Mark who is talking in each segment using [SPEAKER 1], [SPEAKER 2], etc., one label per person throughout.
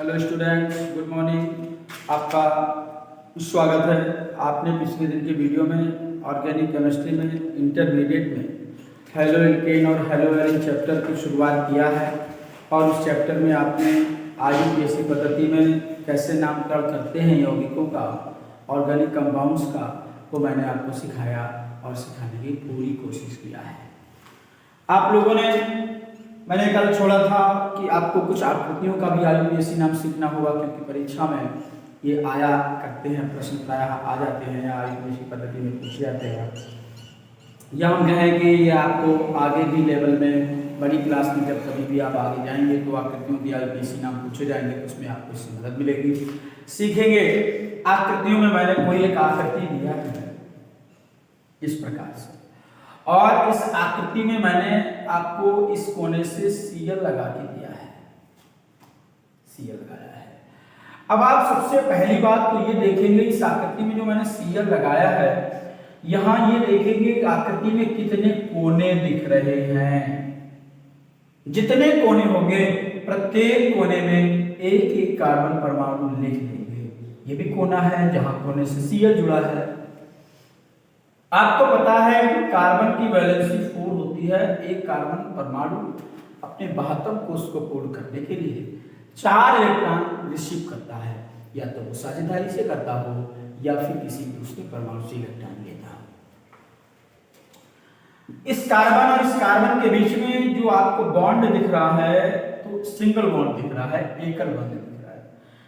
[SPEAKER 1] Hello students, good morning. आपका स्वागत है। आपने पिछले दिन के वीडियो में ऑर्गेनिक केमिस्ट्री में इंटरमीडिएट में हेलो एल्केन और हेलो एरिन चैप्टर की शुरुआत किया है और उस चैप्टर में आपने IUPAC पद्धति में कैसे नामकरण करते हैं यौगिकों का, ऑर्गेनिक कंपाउंड्स का, वो मैंने आपको सिखाया और सिखाने की पूरी कोशिश किया है। आप लोगों ने, मैंने कल छोड़ा था कि आपको कुछ आकृतियों का भी IUPAC नाम सीखना होगा, क्योंकि परीक्षा में ये आया करते हैं, प्रश्न प्रायः आ जाते हैं या IUPAC पद्धति में पूछे जाते हैं। या हम कहें कि ये आपको आगे भी लेवल में बड़ी क्लास में जब कभी भी आप आगे जाएंगे तो आकृतियों की IUPAC नाम पूछे जाएंगे, उसमें आपको इससे मदद मिलेगी, सीखेंगे। आकृतियों में मैंने कोई एक आकृति दिया है इस प्रकार से, और इस आकृति में मैंने आपको इस कोने से Cl लगा के दिया है, Cl लगाया है। अब आप सबसे पहली बात तो ये देखेंगे, इस आकृति में जो मैंने Cl लगाया है, यहां ये देखेंगे कि आकृति में कितने कोने दिख रहे हैं। जितने कोने होंगे प्रत्येक कोने में एक एक कार्बन परमाणु लिख देंगे। ये भी कोना है जहां कोने से Cl जुड़ा है। आपको पता है कि कार्बन की वैलेंसी 4 होती है। एक कार्बन परमाणु अपने 72 कोष को पूर्ण करने के लिए 4 इलेक्ट्रॉन रिसीव करता है, या तो वो साझेदारी से करता हो या फिर किसी दूसरे परमाणु से इलेक्ट्रॉन लेता हो। इस कार्बन और इस कार्बन के बीच में जो आपको बॉन्ड दिख रहा है, तो सिंगल बॉन्ड दिख रहा है, एकल बॉन्ड दिख रहा है।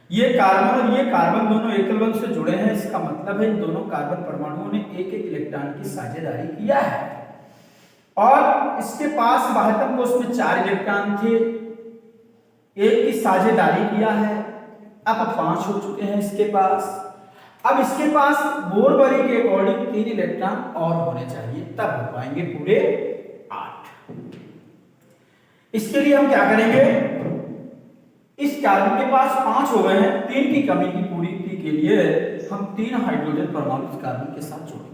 [SPEAKER 1] ये कार्बन और ये कार्बन दोनों एकल बॉन्ड से जुड़े हैं। इसका मतलब है इन दोनों कार्बन परमाणुओं ने एक एक इलेक्ट्रॉन की साझेदारी किया है, और इसके पास 72 कोष में 4 इलेक्ट्रॉन थे, एक की साझेदारी किया है। अब 5 हो चुके हैं इसके पास। अब इसके पास बोरबरी के अकॉर्डिंग 3 इलेक्ट्रॉन और होने चाहिए, तब हो पाएंगे पूरे 8। इसके लिए हम क्या करेंगे, इस कार्बन के पास 5 हो गए हैं, 3 की कमी की पूर्ति के लिए हम 3 हाइड्रोजन परमाणु इस कार्बन के साथ जोड़ेंगे।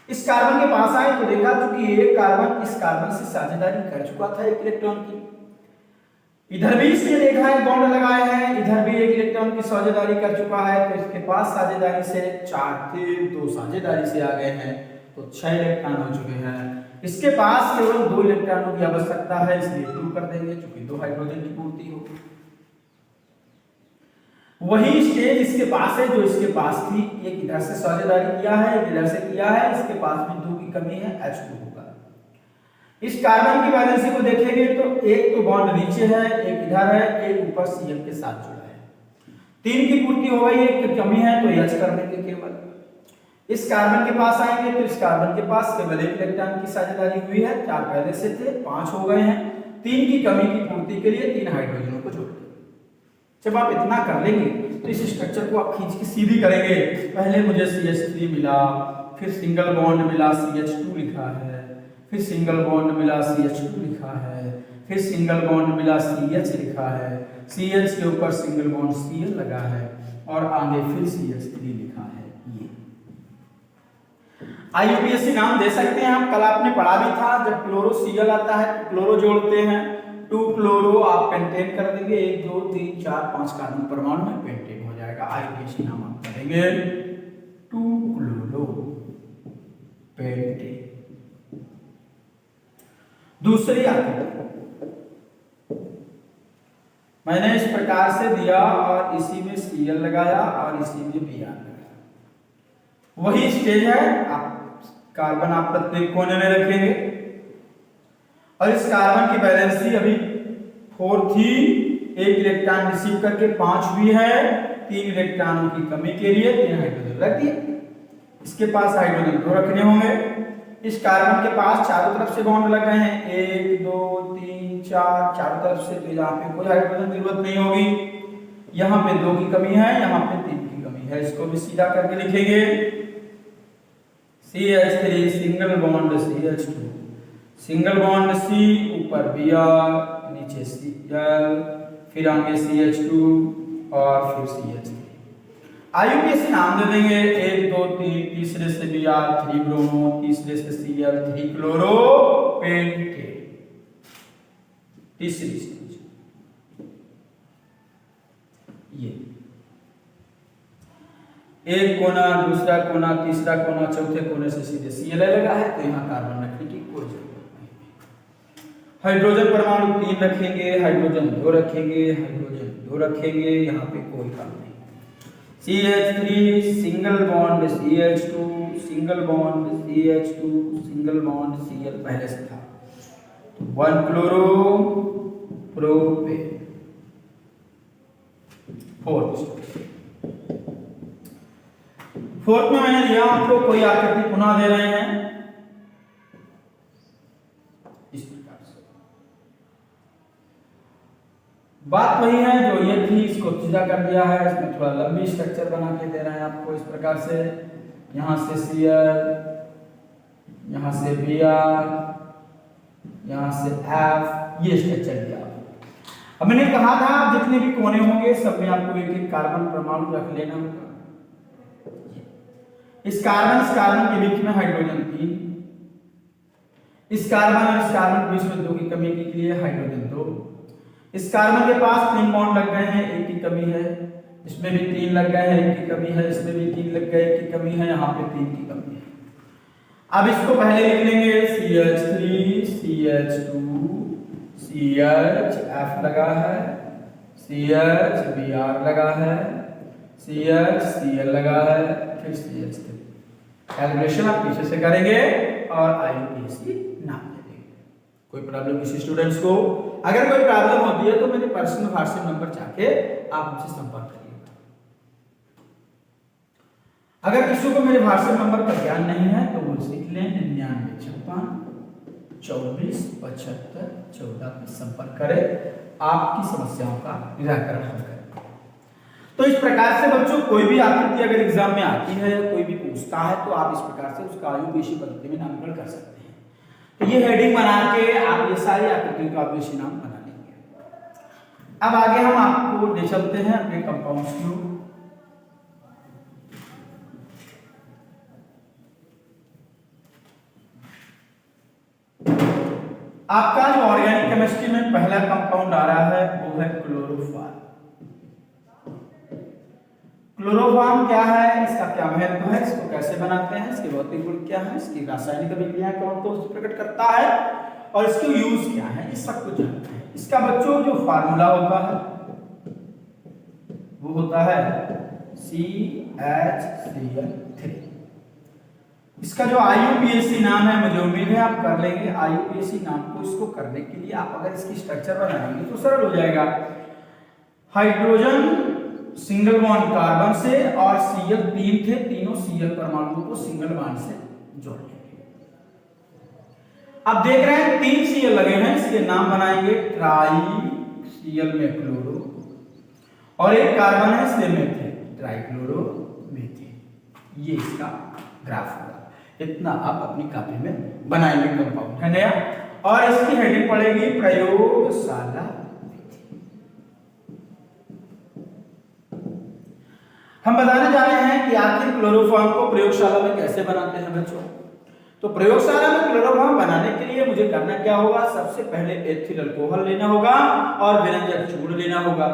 [SPEAKER 1] इस कार्बन के पास आए तो देखा कि एक कार्बन इस कार्बन से साझेदारी कर चुका था 1 इलेक्ट्रॉन की। इधर भी इसने देखा है, बॉन्ड लगाए हैं, इधर भी 1 इलेक्ट्रॉन की साझेदारी कर चुका है, तो इसके पास साझेदारी से 4 थे, 2 साझेदारी से आ गए हैं, तो 6 इलेक्ट्रॉन हो चुके हैं। इसके पास केवल 2 इलेक्ट्रॉनों की आवश्यकता है, इसलिए 2 कर देंगे, क्योंकि 2 हाइड्रोजन की पूर्ति हो। वही स्टेज इसके पास है जो इसके पास थी, एक इधर से साझेदारी किया है, एक इधर से किया है, इसके पास भी 2 की कमी है, H2 होगा। इस कार्बन की वैलेंसी को देखेंगे तो एक तो बॉन्ड नीचे है, एक इधर है, एक ऊपर Cl के साथ जुड़ा है। 3 की पूर्ति हो गई, एक की कमी है, तो H कर देंगे केवल। इस कार्बन के पास आएंगे तो इस कार्बन के पास केवल 1 इलेक्ट्रॉन की साझेदारी हुई है, 4 पहले से थे, 5 हो गए हैं। 3 की कमी की पूर्ति के लिए 3 हाइड्रोजनों को जोड़ देंगे। जब आप इतना कर लेंगे तो इस स्ट्रक्चर को आप खींच के सीधी करेंगे। पहले मुझे CH3 मिला, फिर सिंगल बॉन्ड मिला, CH2 लिखा है, फिर सिंगल बॉन्ड मिला, CH2 लिखा है, फिर सिंगल बॉन्ड मिला, CH लिखा है, CH के ऊपर सिंगल बॉन्ड Cl लगा है, और आगे फिर CH3 लिखा है। ये IUPAC नाम दे सकते हैं हम। कल आपने पढ़ा भी था, जब क्लोरो Cl आता है तो क्लोरो जोड़ते हैं, 2 क्लोरो आप पेंटेन कर देंगे, 1 2 3 4 5 कार्बन परमाणु में पेंटेन हो जाएगा। IUPAC नाम आप करेंगे 2 क्लोरो पेंटेन। दूसरी आकृति मैंने इस प्रकार से दिया, और इसी में Cl लगाया और इसी में Br लगाया। वही स्टेज है, आप कार्बन आप प्रत्येक कोने में रखेंगे, और इस कार्बन की वैलेंसी अभी 4 थी, 1 इलेक्ट्रॉन रिसीव करके 5 भी है, 3 इलेक्ट्रॉनों की कमी के लिए 3 हाइड्रोजन रख दिए। इसके पास हाइड्रोजन 2 रखने होंगे। इस कार्बन के पास चारों तरफ से बॉन्ड लग गए हैं, 1 2 3 4 चारों तरफ से, तो यहाँ पे कोई हाइड्रोजन की जरूरत नहीं होगी। यहाँ पे 2 की कमी है, यहाँ पे 3 की कमी है, इसको भी सीधा करके लिखेंगे। CH3 single bond CH2, single bond C, ऊपर Br, नीचे Cl, फिर आगे CH2 और फिर CH3। IUPAC नाम दे देंगे 1 2 3, तीसरे से Br 3 ब्रोमो, तीसरे से Cl 3 क्लोरो पेंटेन। तीसरी स्टेज ये एक कोना, दूसरा कोना, तीसरा कोना, चौथे कोने से सीधे Cl लगा है, तो यहाँ कार्बन रखने की कोई जरूरत नहीं। हाइड्रोजन परमाणु 3 रखेंगे, हाइड्रोजन 2 रखेंगे, हाइड्रोजन 2 रखेंगे, यहाँ पे कोई काम नहीं। CH3 single bond CH2, single bond CH2, single bond Cl पहले से था। 1 क्लोरो प्रोपेन। फोर्थ में मैंने दिया आपको कोई आकृति पुनः दे रहे हैं इस प्रकार से। बात वही है जो ये थी, इसको सीधा कर दिया है, इसमें थोड़ा लंबी स्ट्रक्चर बना के दे रहे हैं आपको इस प्रकार से। यहां से Cl, यहां से Br, यहां से F, ये स्ट्रक्चर दिया। अब मैंने कहा था जितने भी कोने होंगे सब में आपको एक एक कार्बन परमाणु रख लेना होगा। इस कार्बन के बीच में हाइड्रोजन 3, इस कार्बन और इस कार्बन के बीच में 2 की कमी के लिए हाइड्रोजन 2, इस कार्बन के पास 3 बॉन्ड लग गए हैं, 1 की कमी है, इसमें भी 3 लग गए हैं, 1 की कमी है, इसमें भी 3 लग गए, 1 की कमी है, यहाँ पे 3 की कमी है। अब इसको पहले लिख लेंगे CH3 CH2 CH, F लगा है, CH Br लगा है, CH Cl लगा है, फिर CH3। कैलकुलेशन आप पीछे से करेंगे और IUPAC नाम दे देंगे। कोई प्रॉब्लम किसी स्टूडेंट्स को? अगर कोई प्रॉब्लम होती है तो मेरे पर्सनल व्हाट्सएप नंबर जाके आप मुझसे संपर्क करिएगा। अगर किसी को मेरे व्हाट्सएप नंबर का ज्ञान नहीं है तो वो सीख लें, 9956 24 75 14 पे संपर्क करें, आपकी समस्याओं का निराकरण हम करें। तो इस प्रकार से बच्चों कोई भी आकृति अगर एग्जाम में आती है, कोई भी पूछता है, तो आप इस प्रकार से उसका आयुपेशी पद्धति में नामकरण कर सकते हैं। तो ये हेडिंग बना के आप ये सारी आकृतियों का आयुपेशी नाम बना लेंगे। अब आगे हम आपको ले चलते हैं अपने कंपाउंड्स की ओर। आपका जो ऑर्गेनिक केमिस्ट्री में पहला कंपाउंड आ रहा है वो है क्लोरोफॉर्म। क्लोरोफॉर्म क्या है, इसका क्या महत्व है, इसको कैसे बनाते हैं, इसके भौतिक गुण क्या है, इसकी रासायनिक अभिक्रिया कौन कौन सी प्रकट करता है और इसकी यूज क्या है, ये सब कुछ जानते हैं। इसका बच्चों जो फार्मूला होता है वो होता है CHCl3। इसका जो IUPAC नाम है, मुझे उम्मीद है आप कर लेंगे। IUPAC नाम को इसको करने के लिए आप अगर इसकी स्ट्रक्चर बनाएंगे तो सरल हो जाएगा। हाइड्रोजन सिंगल बॉन्ड कार्बन से और Cl 3 थे, तीनों Cl परमाणुओं को सिंगल बॉन्ड से जोड़ लेंगे। अब देख रहे हैं 3 Cl लगे हैं, इसके नाम बनाएंगे ट्राई Cl में क्लोरो, और एक कार्बन है इसलिए मेथेन, ट्राइक्लोरो मेथेन। ये इसका ग्राफ होगा। इतना आप अपनी कॉपी में बनाएंगे कंपाउंड है नया, और इसकी हेडिंग पड़ेगी प्रयोगशाला। हम बताने जा रहे हैं कि आखिर क्लोरोफॉर्म को प्रयोगशाला में कैसे बनाते हैं बच्चों। तो प्रयोगशाला में क्लोरोफॉर्म बनाने के लिए मुझे करना क्या होगा, सबसे पहले एथिल अल्कोहल लेना होगा और विरंजक चूर्ण लेना होगा।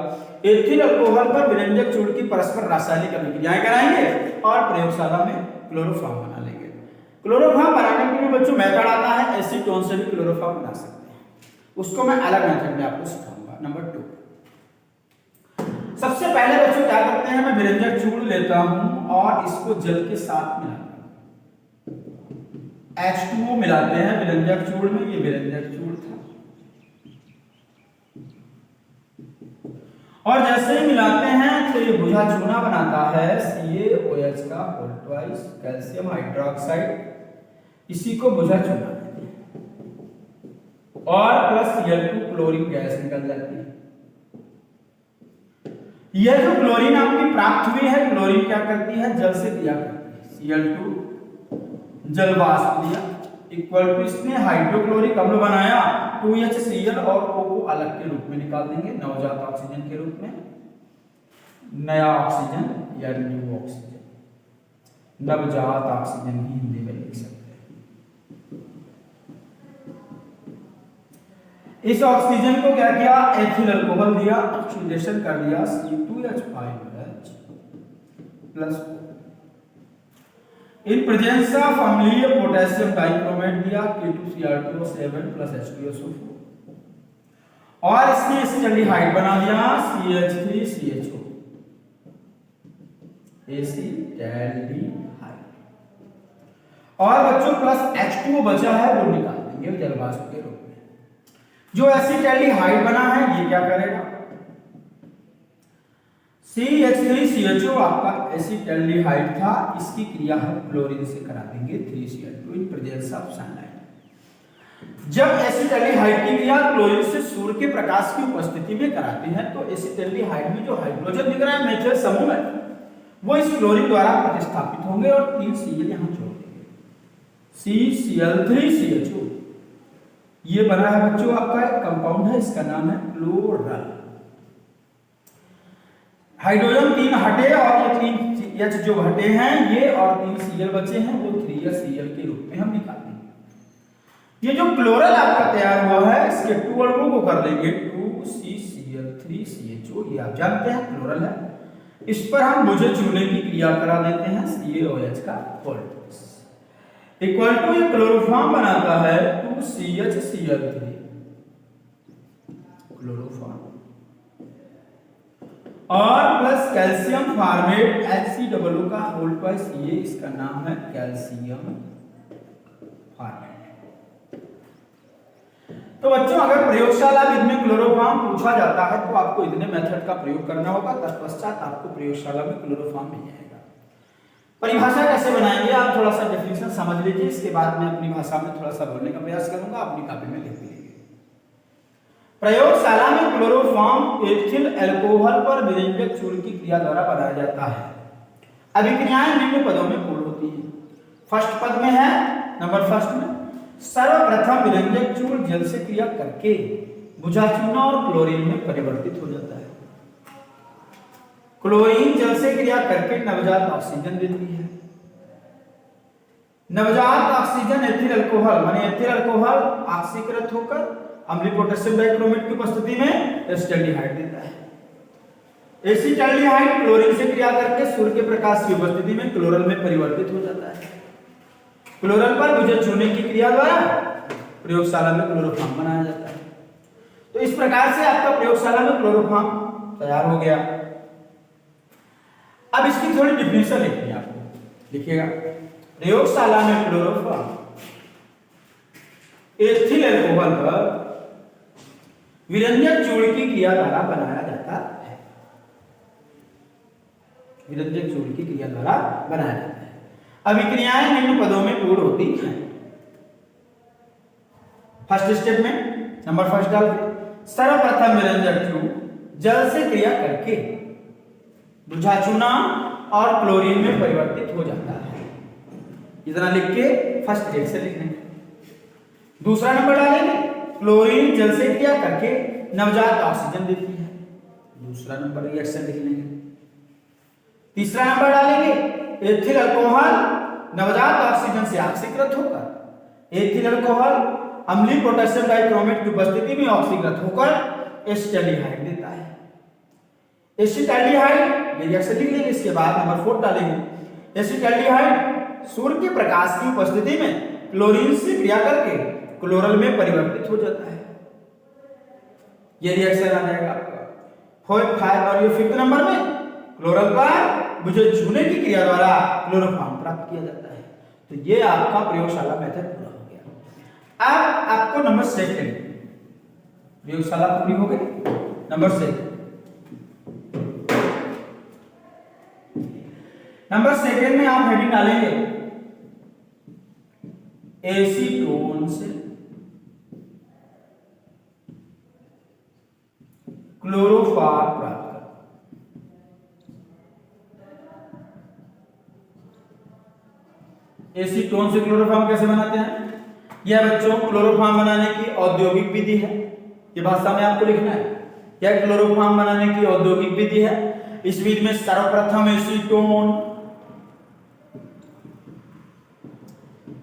[SPEAKER 1] एथिल अल्कोहल पर विरंजक चूर्ण की परस्पर रासायनिक अभिक्रियाएं कराएंगे और प्रयोगशाला में क्लोरोफॉर्म बना लेंगे। क्लोरोफॉर्म बनाने के लिए बच्चों मेथड आता है, एसीटोन से भी क्लोरोफॉर्म बना सकते हैं, उसको मैं अलग मेथड में आपको सिखाऊंगा। नंबर 2, सबसे पहले बच्चों क्या करते हैं, मैं विरंजक चूर्ण लेता हूं और इसको जल के साथ मिलाता हूं। H2O मिलाते हैं विरंजक चूर्ण में, ये विरंजक चूर्ण था, और जैसे ही मिलाते हैं तो ये बुझा चूना बनाता है CaOH का होल ट्वाइस कैल्शियम हाइड्रोक्साइड, इसी को बुझा चूना कहते हैं, और प्लस Cl2 क्लोरीन गैस निकल जाती है। यह जो क्लोरीन आपकी प्राप्त हुई है, क्लोरीन क्या करती है, जल से दिया करती है। Cl2 जल वाष्प दिया इक्वल टू इसने हाइड्रोक्लोरिक अम्ल बनाया 2HCl और O को अलग के रूप में निकाल देंगे, नवजात ऑक्सीजन के रूप में, नया ऑक्सीजन या न्यू ऑक्सीजन, नवजात ऑक्सीजन की हिंदी में लिख सकते हैं। इस ऑक्सीजन को क्या किया, एथिल अल्कोहल दिया, ऑक्सीडेशन कर दिया C2H5 plus. In presence of अम्लीय पोटेशियम डाइक्रोमेट दिया K2Cr2O7 प्लस H2SO4 और इसने एसिटाल्डिहाइड बना दिया CH3CHO एसिटाल्डिहाइड। और बच्चों प्लस H2O बचा है वो निकाल देंगे जलवाष्प के रूप में। जो एसिटाल्डिहाइड बना है ये क्या करेगा, CH3CHO आपका एसिटाल्डिहाइड था, इसकी क्रिया हम क्लोरीन से करा देंगे 3Cl2 in presence of sunlight. जब एसिटाल्डिहाइड की क्रिया क्लोरीन से सूर्य के प्रकाश की उपस्थिति में कराते हैं तो एसिटाल्डिहाइड में जो हाइड्रोजन दिख रहा है मेथल समूह है वो इस क्लोरीन द्वारा प्रतिस्थापित होंगे और 3 Cl यहां जोड़ देंगे CCl3CHO। ये बना है बच्चों आपका एक कंपाउंड है, इसका नाम है क्लोरल। हाइड्रोजन 3 हटे और ये 3 H जो हटे हैं ये और 3 Cl बचे हैं वो 3Cl के रूप में हम निकाल देंगे। ये जो क्लोरल आपका तैयार हुआ है इसके 2 अणुओं को कर देंगे 2CCl3CHO, ये आप जानते हैं क्लोरल है। इस पर हम बुझे चूने की क्रिया करा देते हैं CaOH का वोल्टेज इक्वल टू ये क्लोरोफॉर्म बनाता है 2CHCl3 क्लोरोफॉर्म और प्लस कैल्शियम फॉर्मेट HCOO का होल ट्वाइस, ये इसका नाम है कैल्शियम फॉर्मेट। तो बच्चों अगर प्रयोगशाला विधि में क्लोरोफॉर्म पूछा जाता है तो आपको इतने मेथड का प्रयोग करना होगा, तत्पश्चात आपको प्रयोगशाला में क्लोरोफॉर्म मिल जाएगा। परिभाषा कैसे बनाएंगे आप थोड़ा सा डेफिनेशन समझ लीजिए, इसके बाद मैं अपनी भाषा में थोड़ा सा बोलने का प्रयास करूंगा, अपनी कॉपी में लिख लीजिए। प्रयोगशाला में क्लोरोफॉर्म एथिल अल्कोहल पर विरंजक चूर्ण की क्रिया द्वारा बनाया जाता है। अभिक्रियाएं निम्न पदों में पूर्ण होती हैं। फर्स्ट पद में है नंबर फर्स्ट में सर्वप्रथम विरंजक चूर्ण जल से क्रिया करके बुझा चूना और क्लोरीन में परिवर्तित हो जाता है। क्लोरीन जल से क्रिया करके नवजात ऑक्सीजन देती है। नवजात ऑक्सीजन एथिल अल्कोहल माने एथिल अल्कोहल ऑक्सीकृत होकर अम्लीय पोटेशियम डाइक्रोमेट की उपस्थिति में एसिटाल्डिहाइड देता है। एसिटाल्डिहाइड क्लोरीन से क्रिया करके सूर्य के प्रकाश की उपस्थिति में क्लोरल में परिवर्तित हो जाता है। क्लोरल पर बुझे चूने की क्रिया द्वारा प्रयोगशाला में क्लोरोफॉर्म बनाया जाता है। तो इस प्रकार से आपका प्रयोगशाला में क्लोरोफॉर्म तैयार हो गया। अब इसकी थोड़ी डिफिनेशन लिखनी है आपको, लिखिएगा प्रयोगशाला में क्लोरोफॉर्म एथिल अल्कोहल पर विरंजक चूर्ण की क्रिया द्वारा बनाया जाता है। विरंजक चूर्ण की क्रिया द्वारा बनाया जाता है। अभिक्रियाएं निम्न पदों में पूर्ण होती हैं। फर्स्ट स्टेप में नंबर फर्स्ट डाल सर्वप्रथम विरंजक चूर्ण जल से क्रिया करके बुझा चूना और क्लोरीन में परिवर्तित हो जाता है। इतना लिख के फर्स्ट रिएक्शन लिख लेंगे। दूसरा नंबर डालेंगे क्लोरीन जल से क्रिया करके नवजात ऑक्सीजन देती है, दूसरा नंबर रिएक्शन लिख लेंगे। तीसरा नंबर डालेंगे एथिल अल्कोहल नवजात ऑक्सीजन से ऑक्सीकृत होकर एथिल अल्कोहल अम्लीय पोटेशियम डाइक्रोमेट की उपस्थिति में ऑक्सीकृत होकर एसिटाल्डिहाइड देता है। एसिटाल्डिहाइड ये रिएक्शन लिख लेंगे। इसके बाद नंबर 4 डालेंगे एसिटाल्डिहाइड सूर्य के प्रकाश की उपस्थिति में क्लोरीन से क्रिया करके क्लोरल में परिवर्तित हो जाता है। ये रिएक्शन आ जाएगा आपका। और ये फिफ्थ नंबर में क्लोरल पर बुझे चूने की क्रिया द्वारा क्लोरोफॉर्म प्राप्त किया जाता है। तो ये आपका प्रयोगशाला मेथड पूरा हो गया। अब आपको नंबर 2 प्रयोगशाला पूरी हो गई। नंबर 2 में आप हेडिंग डालेंगे एसीटोन से क्लोरोफॉर्म प्राप्त कर। एसीटोन से क्लोरोफॉर्म कैसे बनाते हैं? यह बच्चों क्लोरोफॉर्म बनाने की औद्योगिक विधि है। ये भाषा में आपको लिखना है। यह क्लोरोफॉर्म बनाने की औद्योगिक विधि है। इस विधि में सर्वप्रथम एसीटोन,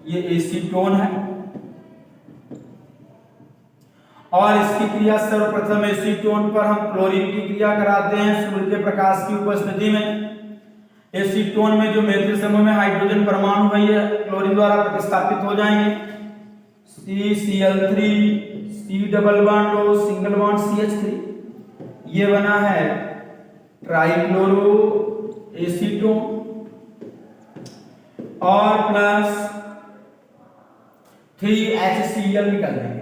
[SPEAKER 1] ये एसीटोन है और इसकी क्रिया सर्वप्रथम एसीटोन पर हम क्लोरीन की क्रिया कराते हैं सूर्य के प्रकाश की उपस्थिति में। एसीटोन में जो मेथिल समूह में हाइड्रोजन परमाणु है ये क्लोरीन द्वारा प्रतिस्थापित हो जाएंगे। CCl3 C double bond O single bond CH3, ये बना है ट्राइक्लोरो एसीटोन और प्लस 3HCl निकाल देंगे।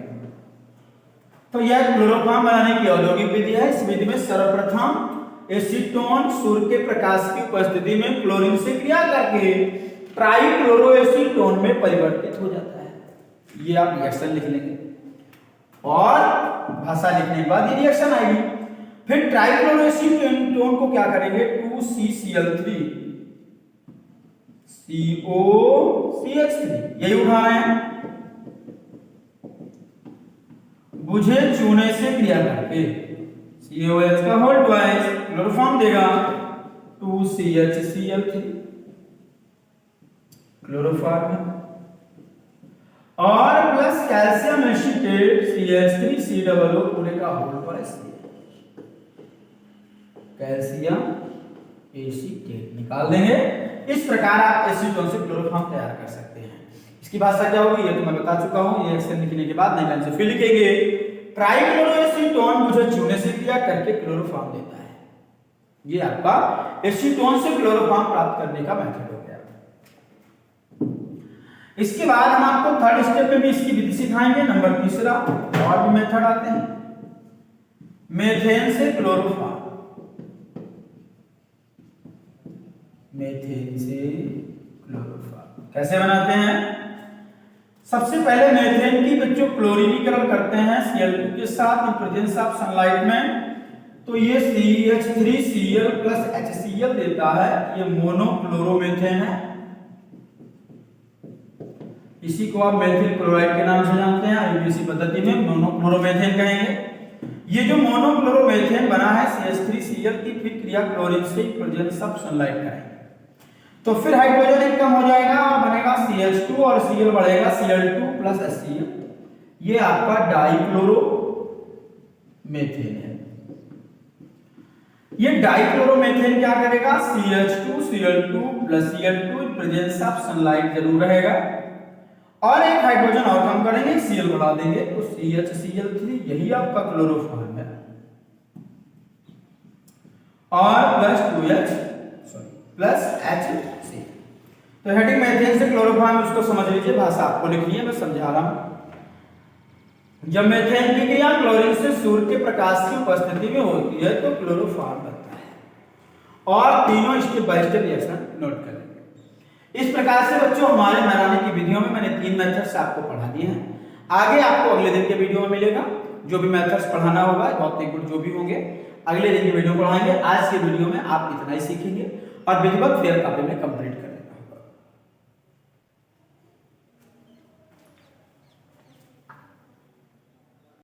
[SPEAKER 1] तो यह क्लोरोफॉर्म बनाने की औद्योगिक विधि है। इस विधि में सर्वप्रथम एसीटोन सूर्य के प्रकाश की उपस्थिति में क्लोरीन से क्रिया करके ट्राइक्लोरोएसीटोन में परिवर्तित हो जाता है। ये आप रिएक्शन लिख लेंगे और भाषा लिखने के बाद ये रिएक्शन आएगी। फिर ट्राइक्लोरोएसीटोन को क्या करेंगे, 2CCl3 COCH3 यही उठा रहे हैं, बुझे चूने से क्रिया करके COH का होल ट्वाइस क्लोरोफॉर्म देगा 2CHCl3 क्लोरोफॉर्म और plus calcium acetate CH3 COO पूरे का होल ट्वाइस कैल्शियम एसीटेट निकाल देंगे। इस प्रकार आप एसीटोन से क्लोरोफॉर्म तैयार कर सकते हैं। इसकी भाषा क्या होगी ये तो मैं बता चुका हूं, ये एक्शन लिखने के बाद नई लाइन से फिर लिखेंगे ट्राइक्लोरोएसीटोन मुझे चूने से क्रिया करके क्लोरोफॉर्म देता है। ये आपका एसीटोन से क्लोरोफॉर्म प्राप्त करने का मेथड हो गया। इसके बाद हम आपको थर्ड स्टेप में भी इसकी विधि सिखाएंगे। नंबर तीसरा और भी मेथड आते हैं, मेथेन से क्लोरोफॉर्म। मेथेन से क्लोरोफॉर्म कैसे बनाते हैं? सबसे पहले मेथेन की बच्चों क्लोरीनीकरण करते हैं Cl2 के साथ इन प्रेजेंस ऑफ सनलाइट में, तो ये CH3Cl प्लस HCl देता है। ये मोनोक्लोरोमेथेन है। इसी को आप मेथिल क्लोराइड के नाम से जानते हैं, आईयूपीएसी पद्धति में मोनोक्लोरोमेथेन कहेंगे। ये जो मोनोक्लोरोमेथेन बना है CH3Cl की फिर क्रिया क्लोरीन से प्रेजेंस ऑफ सनलाइट करेंगे, तो फिर हाइड्रोजन एक कम हो जाएगा और बनेगा CH2 और Cl बढ़ेगा Cl2 प्लस HCl। ये आपका डाइक्लोरोमेथेन है। ये डाइक्लोरोमेथेन क्या करेगा, CH2 Cl2 plus Cl2 presence of sunlight जरूर रहेगा और एक हाइड्रोजन और कम करेंगे Cl बढ़ा देंगे तो CHCl3 यही आपका क्लोरोफॉर्म है और प्लस 2H प्लस HC। तो हेडिंग मेथेन से क्लोरोफॉर्म उसको समझ लीजिए, भाषा आपको लिखनी है, मैं समझा रहा हूं। जब मेथेन की क्रिया क्लोरीन से सूर्य के प्रकाश की उपस्थिति में होती है तो क्लोरोफॉर्म बनता है और तीनों step by step reaction note कर लेंगे। इस प्रकार से बच्चों हमारे बनाने की विधियों में मैंने 3 मेथड्स आपको पढ़ा दिए हैं। आगे आपको अगले दिन के वीडियो में मिलेगा जो भी मेथड्स पढ़ाना होगा, बहुत एक जो भी होंगे अगले दिन के वीडियो पढ़ाएंगे। आज के वीडियो में आप इतना ही सीखेंगे और विधिवत फेयर कॉपी में कंप्लीट करेंगे।